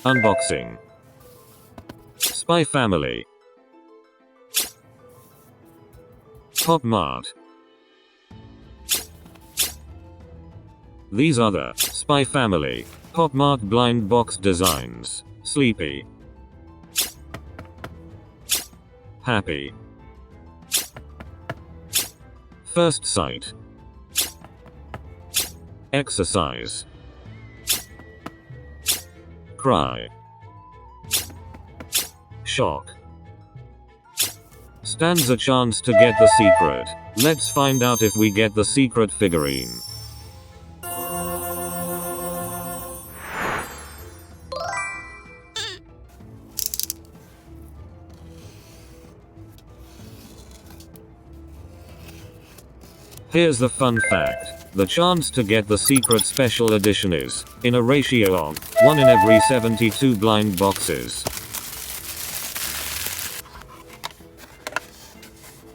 Unboxing. Spy Family. Popmart. These are the Spy Family Popmart blind box designs. Sleepy, Happy, First Sight, Exercise, Cry, Shock. Stands a chance to get the secret. Let's find out if we get the secret figurine. Here's the fun fact. The chance to get the secret special edition is, in a ratio of 1 in every 72 blind boxes.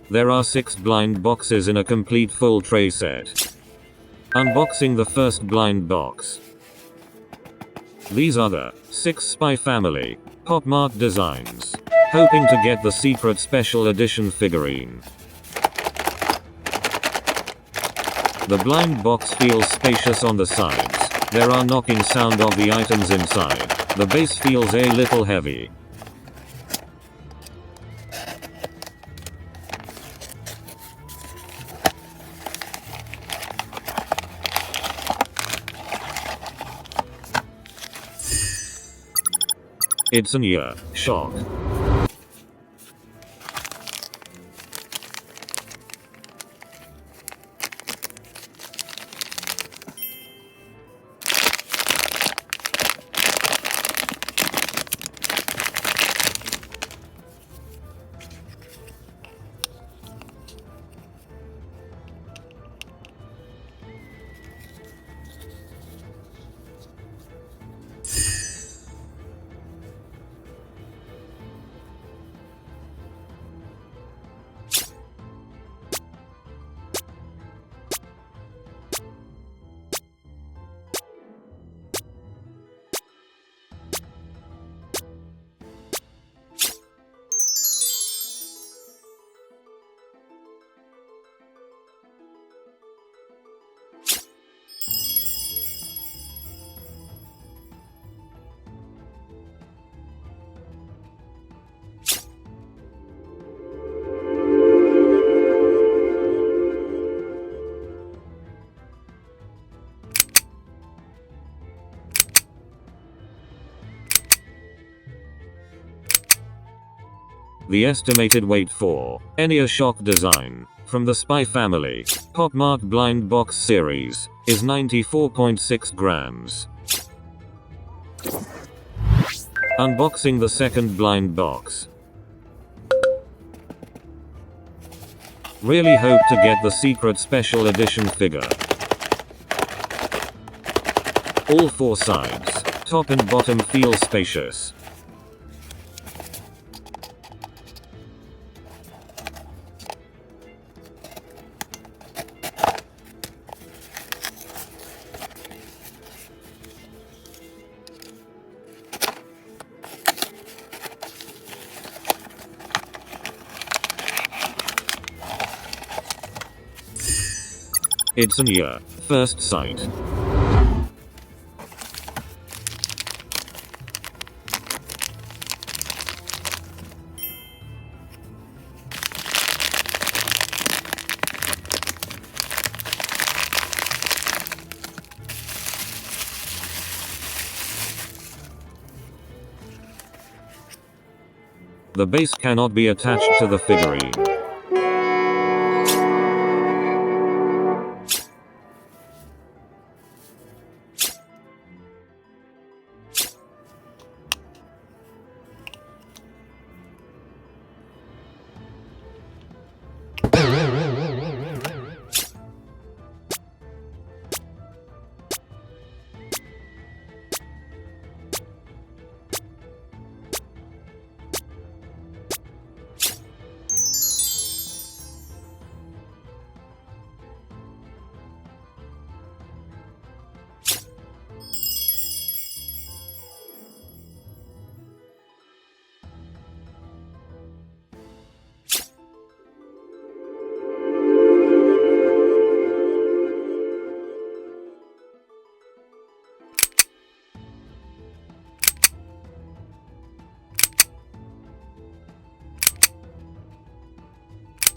There are 6 blind boxes in a complete full tray set. Unboxing the first blind box. These are the 6 Spy Family Popmart designs. Hoping to get the secret special edition figurine. The blind box feels spacious on the sides. There are knocking sound of the items inside. The base feels a little heavy. It's Anya Shock. The estimated weight for Anya Shock design from the Spy Family Popmart blind box series is 94.6 grams. Unboxing the second blind box. Really hope to get the secret special edition figure. All 4 sides, top and bottom, feel spacious. It's Anya, First Sight. The base cannot be attached to the figurine.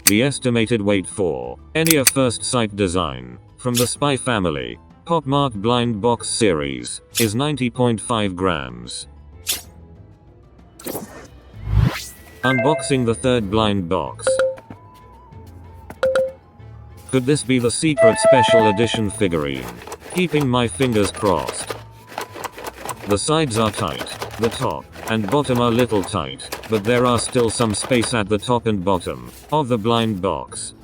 The estimated weight for Anya First Sight design from the Spy family Popmart blind box series is 90.5 grams. Unboxing the third blind box. Could this be the secret special edition figurine? Keeping my fingers crossed. The sides are tight, the top and bottom are little tight, but there are still some space at the top and bottom of the blind box.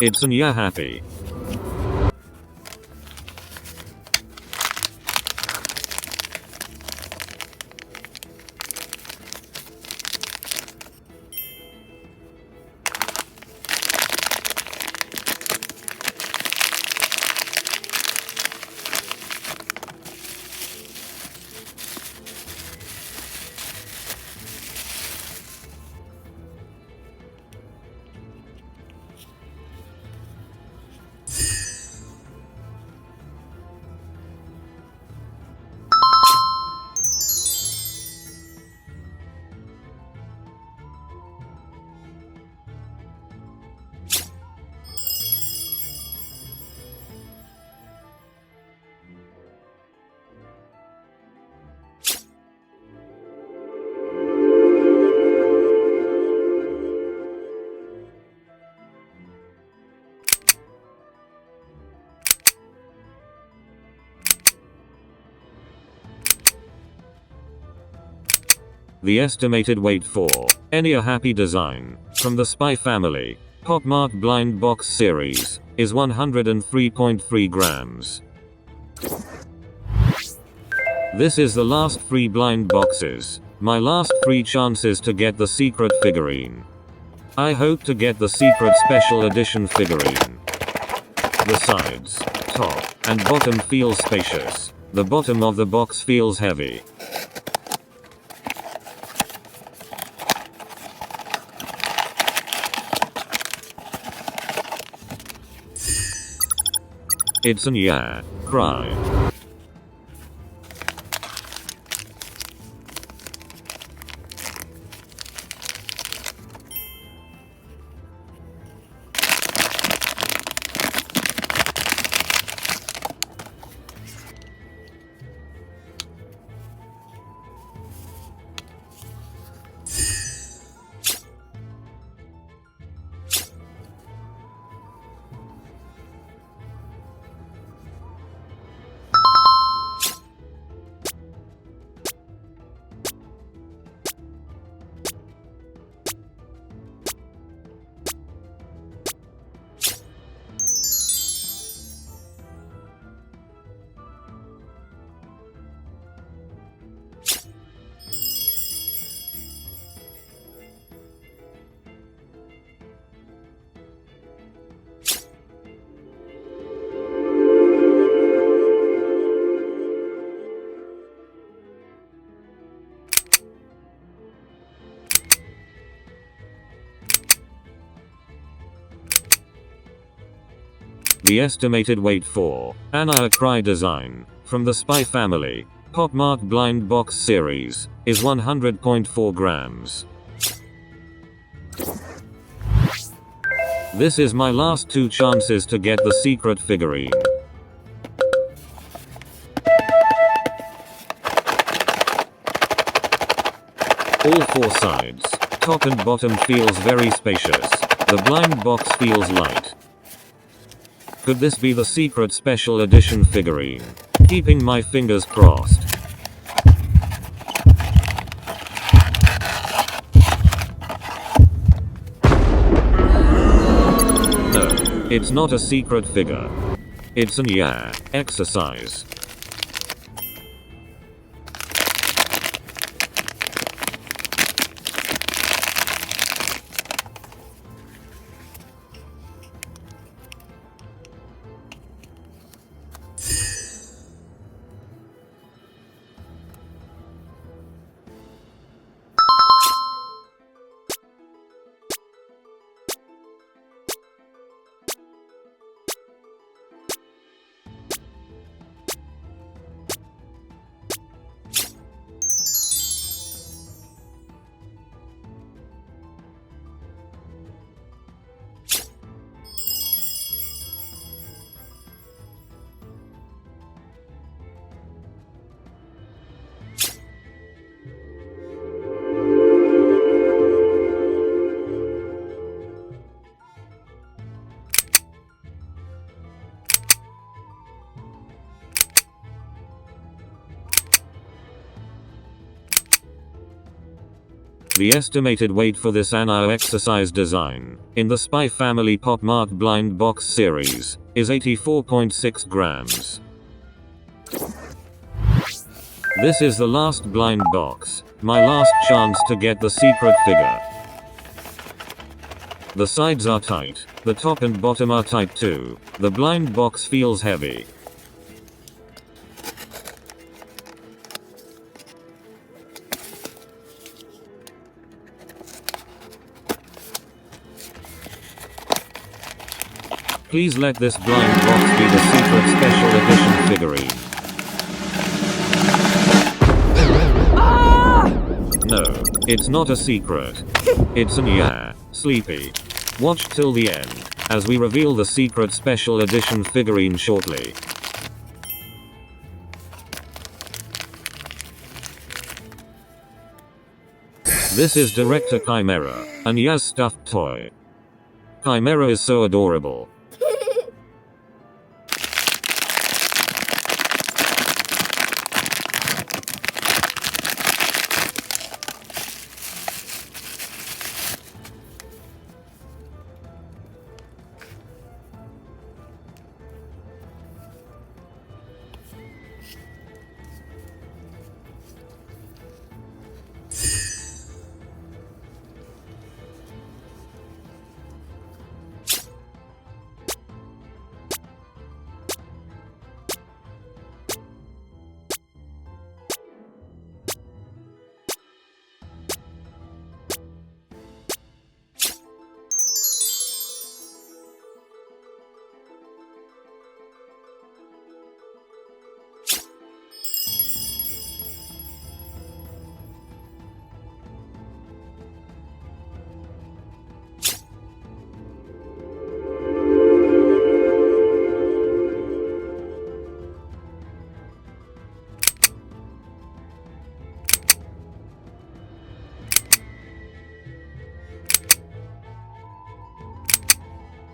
It's Anya Happy. The estimated weight for Anya Happy design from the Spy family Popmart blind box series is 103.3 grams. This is the last 3 blind boxes, my last 3 chances to get the secret figurine. I hope to get the secret special edition figurine. The sides, top, and bottom feel spacious. The bottom of the box feels heavy. It's Anya Cry. The estimated weight for Anya Cry design from the Spy family Popmart blind box series is 100.4 grams. This is my last 2 chances to get the secret figurine. All 4 sides, top and bottom feels very spacious. The blind box feels light. Could this be the secret special edition figurine? Keeping my fingers crossed. No, it's not a secret figure. It's Anya Exercise. The estimated weight for this Anya Exercise design, in the Spy Family Popmart blind box series, is 84.6 grams. This is the last blind box, my last chance to get the secret figure. The sides are tight, the top and bottom are tight too. The blind box feels heavy. Please let this blind box be the secret special edition figurine. No, it's not a secret. It's Anya Sleepy. Watch till the end, as we reveal the secret special edition figurine shortly. This is Director Chimera, Anya's stuffed toy. Chimera is so adorable.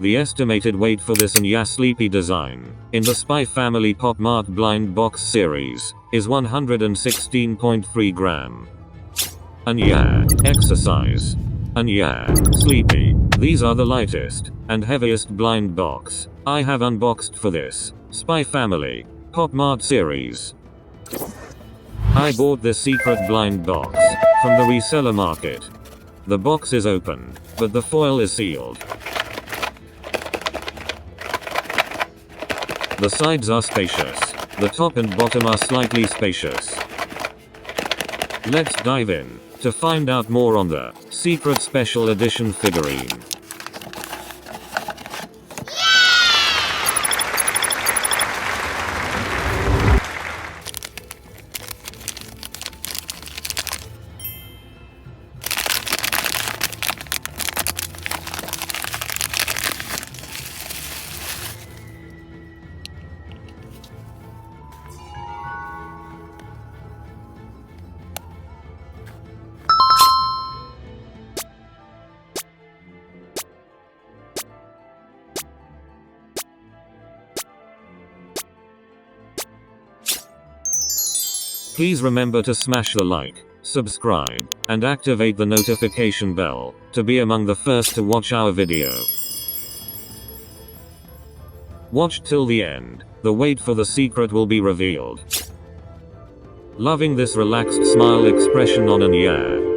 The estimated weight for this Anya Sleepy design, in the Spy Family Popmart blind box series, is 116.3 gram. Anya Exercise. Anya Sleepy. These are the lightest and heaviest blind box I have unboxed for this Spy Family Popmart series. I bought this secret blind box from the reseller market. The box is open, but the foil is sealed. The sides are spacious. The top and bottom are slightly spacious. Let's dive in to find out more on the secret special edition figurine. Please remember to smash the like, subscribe, and activate the notification bell to be among the first to watch our video. Watch till the end. The weight for the secret will be revealed. Loving this relaxed smile expression on Anya.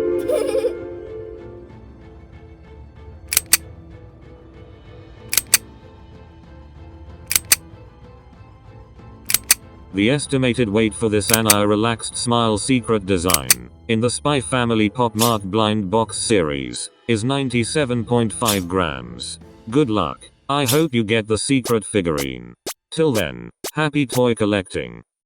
The estimated weight for this Anya Relaxed Smile secret design, in the Spy Family Popmart blind box series, is 97.5 grams. Good luck. I hope you get the secret figurine. Till then, happy toy collecting.